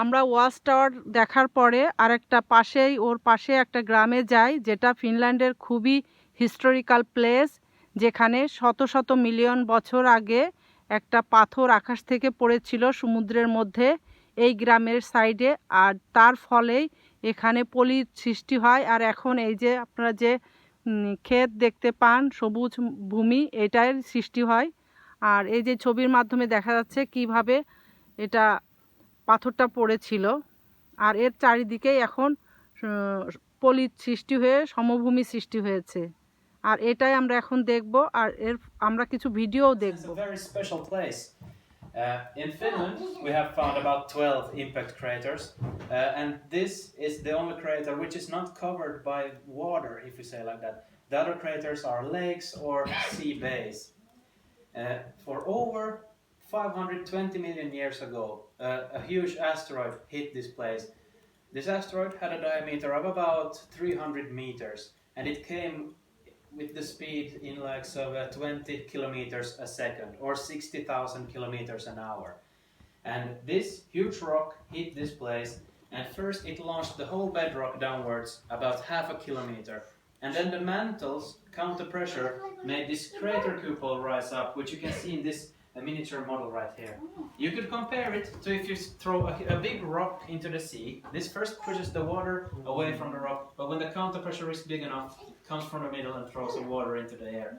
আমরা watch tower দেখার পরে আরেকটা ওর পাশে একটা গ্রামে যাই, যেটা ফিনল্যান্ডের খুবই হিস্টোরিক্যাল প্লেস, যেখানে শত শত মিলিয়ন বছর আগে একটা পাথর আকাশ থেকে পড়েছিল সমুদ্রের মধ্যে এই গ্রামের সাইডে, আর তার ফলেই এখানে পলির সৃষ্টি হয়। আর এখন এই যে আপনারা যে ক্ষেত দেখতে পান, সবুজ ভূমি, এটার সৃষ্টি হয়। আর এই যে ছবির মাধ্যমে দেখা যাচ্ছে কিভাবে এটা পাথরটা পড়েছিল, আর এর চারিদিকেই এখন পলির সৃষ্টি হয়ে সমভূমি সৃষ্টি হয়েছে। আর এটাই আমরা এখন দেখব, আর আমরা কিছু ভিডিও দেখব। It's a very special place. In Finland, we have found about 12 impact craters, and this is the only crater which is not covered by water, if you say like that. The other craters are lakes or sea bays. For over 520 million years ago, a huge asteroid hit this place. This asteroid had a diameter of about 300 meters, and it came with the speed in like 20 kilometers a second or 60,000 kilometers an hour. And this huge rock hit this place, and first it launched the whole bedrock downwards about half a kilometer. And then the mantles, counter pressure, made this crater cupola rise up, which you can see in this miniature model right here. You could compare it to if you throw a big rock into the sea. This first pushes the water away from the rock, but when the counter pressure is big enough, it comes from the middle and throws the water into the air.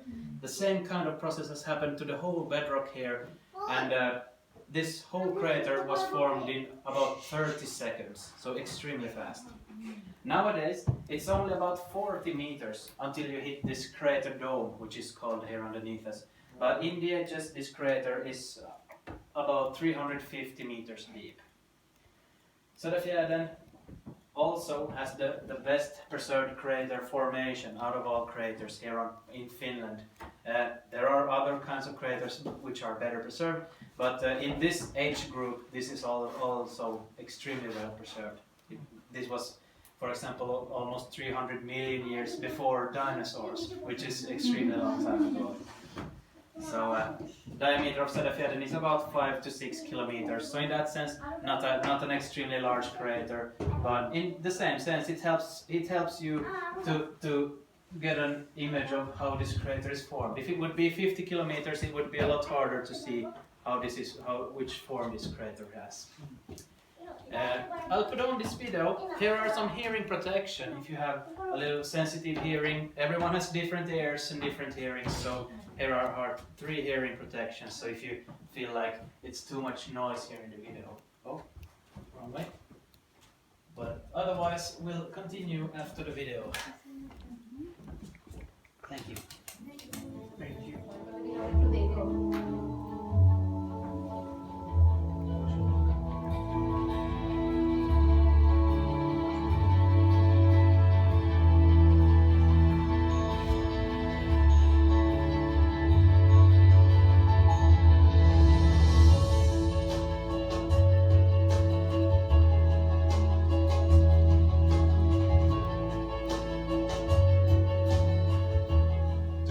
The same kind of process has happened to the whole bedrock here, and this whole crater was formed in about 30 seconds, so extremely fast. Nowadays, it's only about 40 meters until you hit this crater dome, which is called here underneath us. But India, just this crater is about 350 meters deep. Söderfjärden also has the best preserved crater formation out of all craters here in Finland. There are other kinds of craters which are better preserved, but in this age group, this is also extremely well preserved. This was, for example, almost 300 million years before dinosaurs, which is extremely long time ago. So diameter of Söderfjärden is about 5 to 6 kilometers. So in that sense, not an extremely large crater, but in the same sense, it helps you to get an image of how this crater is formed. If it would be 50 kilometers, it would be a lot harder to see which form this crater has. I'll put on this video. Here are some hearing protection if you have a little sensitive hearing. Everyone has different ears and different hearings, so here are 3 hearing protections. So if you feel like it's too much noise here in the video, wrong way. But otherwise, we'll continue after the video. Thank you. Thank you.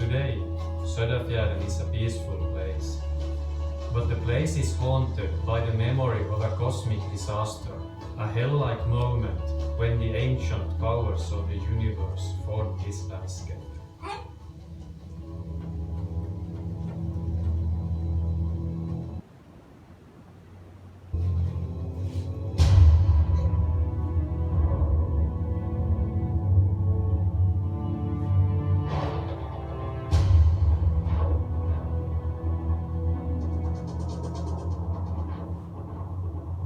Today, Söderfjärden is a peaceful place. But the place is haunted by the memory of a cosmic disaster, a hell-like moment when the ancient powers of the universe formed this landscape.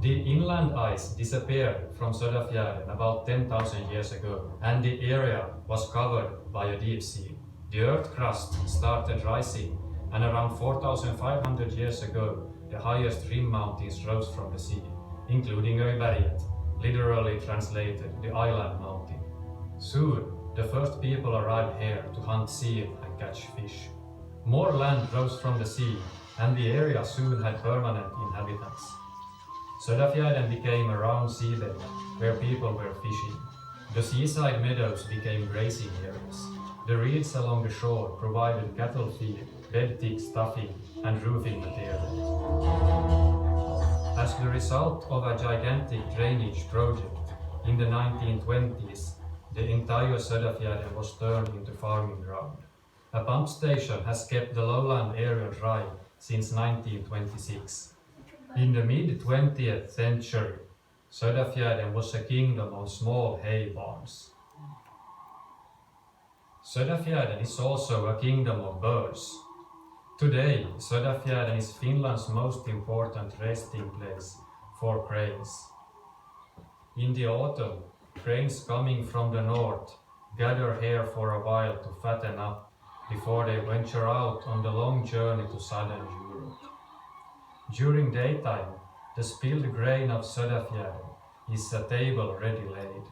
The inland ice disappeared from Söderfjärden about 10,000 years ago, and the area was covered by a deep sea. The earth crust started rising, and around 4,500 years ago, the highest rim mountains rose from the sea, including Öberget, literally translated the island mountain. Soon, the first people arrived here to hunt seal and catch fish. More land rose from the sea, and the area soon had permanent inhabitants. Söderfjärden became a round seabed where people were fishing. The seaside meadows became grazing areas. The reeds along the shore provided cattle feed, bed-thick stuffing and roofing material. As the result of a gigantic drainage project in the 1920s, the entire Söderfjärden was turned into farming ground. A pump station has kept the lowland area dry since 1926. In the mid-20th century, Söderfjärden was a kingdom of small hay barns. Söderfjärden is also a kingdom of birds. Today, Söderfjärden is Finland's most important resting place for cranes. In the autumn, cranes coming from the north gather here for a while to fatten up before they venture out on the long journey to southern Europe. During daytime, the spilled grain of Söderfjärden is a table ready laid.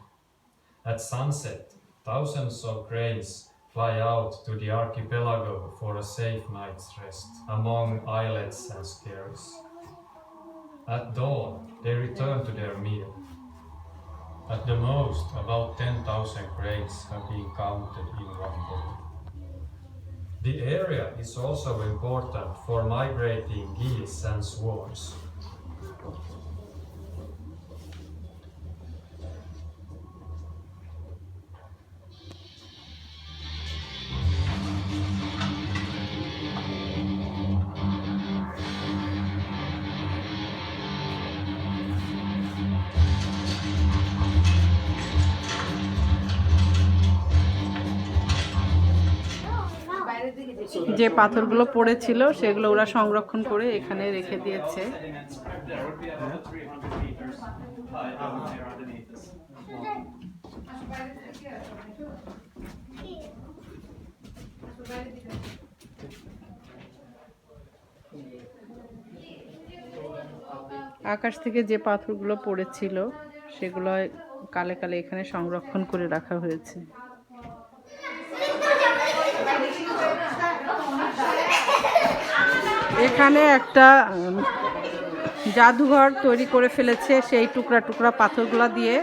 At sunset, thousands of cranes fly out to the archipelago for a safe night's rest among islets and skerries. At dawn, they return to their meal. At the most, about 10,000 cranes have been counted in Rappolo. The area is also important for migrating geese and swans. যে পাথরগুলো পড়েছিল সেগুলো ওরা সংরক্ষণ করে এখানে রেখে দিয়েছে। আকাশ থেকে যে পাথরগুলো পড়েছিল সেগুলো কালে কালে এখানে সংরক্ষণ করে রাখা হয়েছে। এখানে একটা জাদুঘর তৈরি করে ফেলেছে সেই টুকরা টুকরা পাথরগুলো দিয়ে।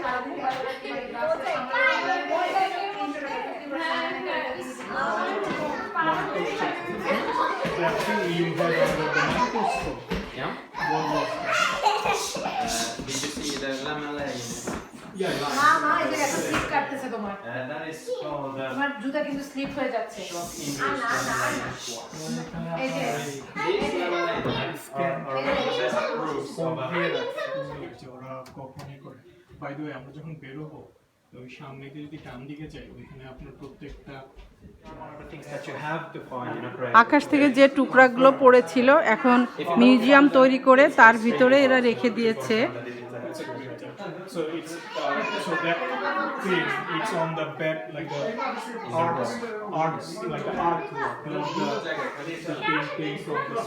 That is called তোমার জুতা কিন্তু স্লিপ হয়ে যাচ্ছে। These lamellae are the best proofs of a ওরা কখনই করে। বাই দ্য ওয়ে আমরা যখন বেরোবো ওই সামনে দিয়ে যদি ডান দিকে যাই ওইখানে আপনার প্রত্যেকটা things that you have to find in a grave. আকাশ থেকে যে টুকরাগুলো পড়েছিল এখন মিউজিয়াম তৈরি করে তার ভিতরে এরা রেখে দিয়েছে। So it's so that thing it's on the bed like the arts like the artwork, not the painting from the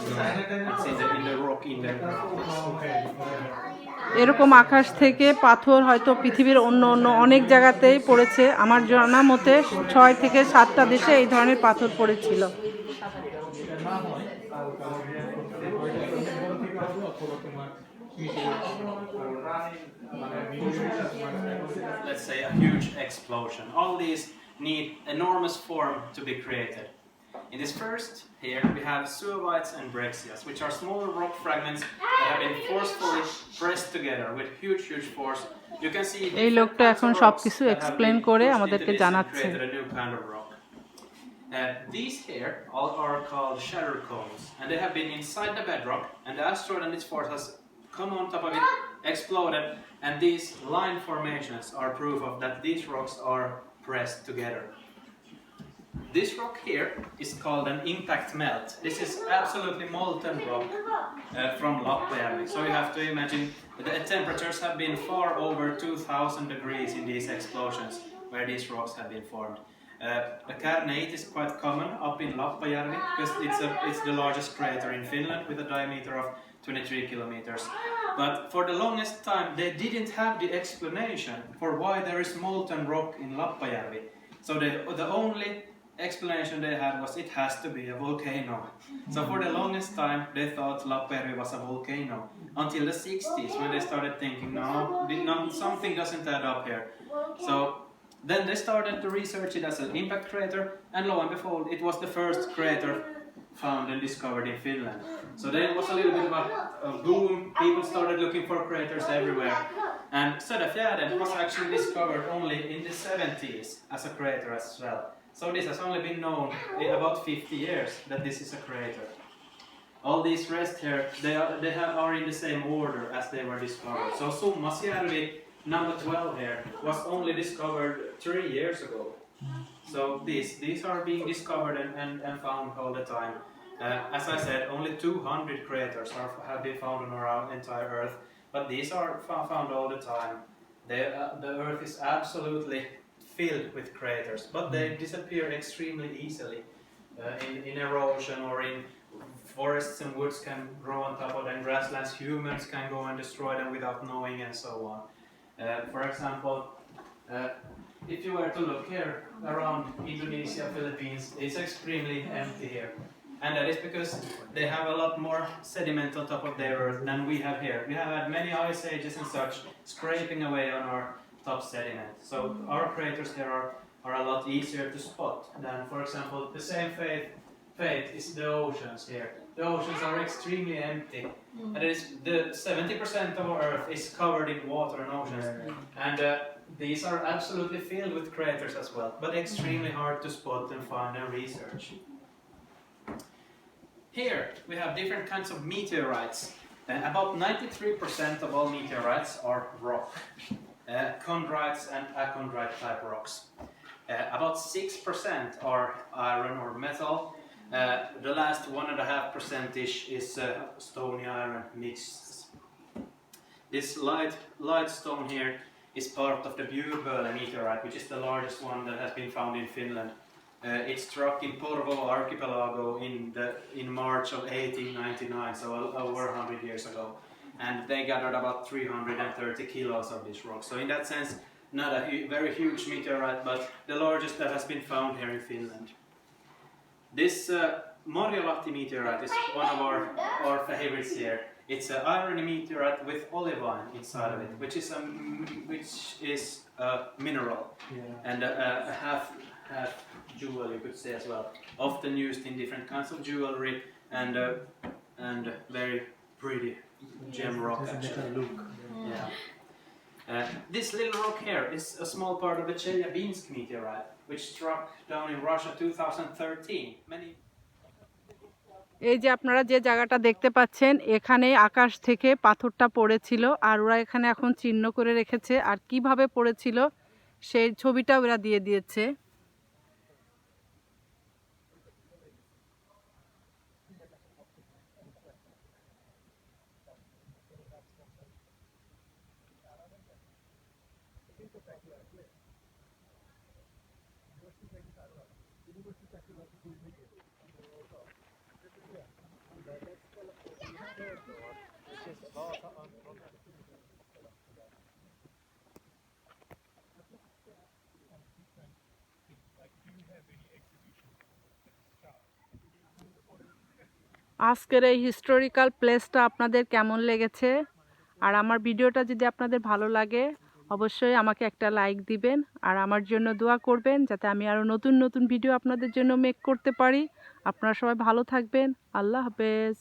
It's in the rock in the okay. এরকম আকাশ থেকে পাথর হয়তো পৃথিবীর অন্য অন্য অনেক জায়গাতেই পড়েছে। আমার জানা মতে 6 থেকে 7টা দেশে এই ধরনের পাথর পড়েছিল। let's say a huge explosion. All these need enormous form to be created. In this first here we have suovites and brexias, which are smaller rock fragments that have been forcefully pressed together with huge force. You can see এই লোকটা এখন সবকিছু explain করে আমাদেরকে জানাচ্ছে। These here all are called shatter cones, and they have been inside the bedrock, and the asteroid and its force has come on top of it, exploded, and these line formations are proof of that these rocks are pressed together. This rock here is called an impact melt. This is absolutely molten rock from Lappajärvi. So you have to imagine the temperatures have been far over 2000 degrees in these explosions where these rocks have been formed. The Kärneit is quite common up in Lappajärvi because it's the largest crater in Finland with a diameter of 23 kilometers. But for the longest time they didn't have the explanation for why there is molten rock in Lappajärvi. So the only explanation they had was it has to be a volcano. So for the longest time they thought Lappajärvi was a volcano until the 60s when they started thinking no, something doesn't add up here. So then they started to research it as an impact crater, and lo and behold it was the first crater found and discovered in Finland. So then it was a little bit of a boom. People started looking for craters everywhere. And Söderfjärden was actually discovered only in the 70s as a crater as well. So this has only been known in about 50 years that this is a crater. All these rest here, they are in the same order as they were discovered. So Summasjärvi, number 12 here, was only discovered 3 years ago. So these are being discovered and found all the time. As I said, only 200 craters have been found on our entire Earth, but these are found all the time. The Earth is absolutely filled with craters, but they disappear extremely easily. In erosion or in forests and woods can grow on top of them, grasslands, humans can go and destroy them without knowing, and so on. For example, if you were to look here around Indonesia, Philippines, it's extremely empty here. And that is because they have a lot more sediment on top of their earth than we have here. We have had many ice ages and such scraping away on our top sediment. So our craters here are a lot easier to spot than, for example, the same fate is the oceans here. The oceans are extremely empty. And it is the 70% of our earth is covered in water and oceans. And these are absolutely filled with craters as well, but extremely hard to spot and find and research. Here we have different kinds of meteorites. About 93% of all meteorites are rock. Chondrites and achondrite type rocks. About 6% are iron or metal. The last 1.5% is stony iron mixed. This light stone here is part of the Bjurböle meteorite, which is the largest one that has been found in Finland. It struck in Porvoo archipelago in March of 1899, so over 100 years ago. And they gathered about 330 kilos of this rock. So in that sense, not a very huge meteorite, but the largest that has been found here in Finland. This Marjolahti meteorite is one of our favorites here. It's an iron meteorite with olivine inside of it, which is a mineral, and a half jewel, you could say as well. Often used in different kinds of jewelry and very pretty gem rock actually. Yeah. This little rock here is a small part of the Chelyabinsk meteorite, which struck down in Russia 2013. এই যে আপনারা যে জায়গাটা দেখতে পাচ্ছেন, এখানে আকাশ থেকে পাথরটা পড়েছিল, আর ওরা এখানে এখন চিহ্ন করে রেখেছে, আর কিভাবে পড়েছিল সেই ছবিটা ওরা দিয়ে দিয়েছে। আজকের এই হিস্টোরিক্যাল প্লেসটা আপনাদের কেমন লেগেছে? আর আমার ভিডিওটা যদি আপনাদের ভালো লাগে, অবশ্যই আমাকে একটা লাইক দিবেন, আর আমার জন্য দোয়া করবেন যাতে আমি আরও নতুন নতুন ভিডিও আপনাদের জন্য মেক করতে পারি। আপনারা সবাই ভালো থাকবেন। আল্লাহ হাফেজ।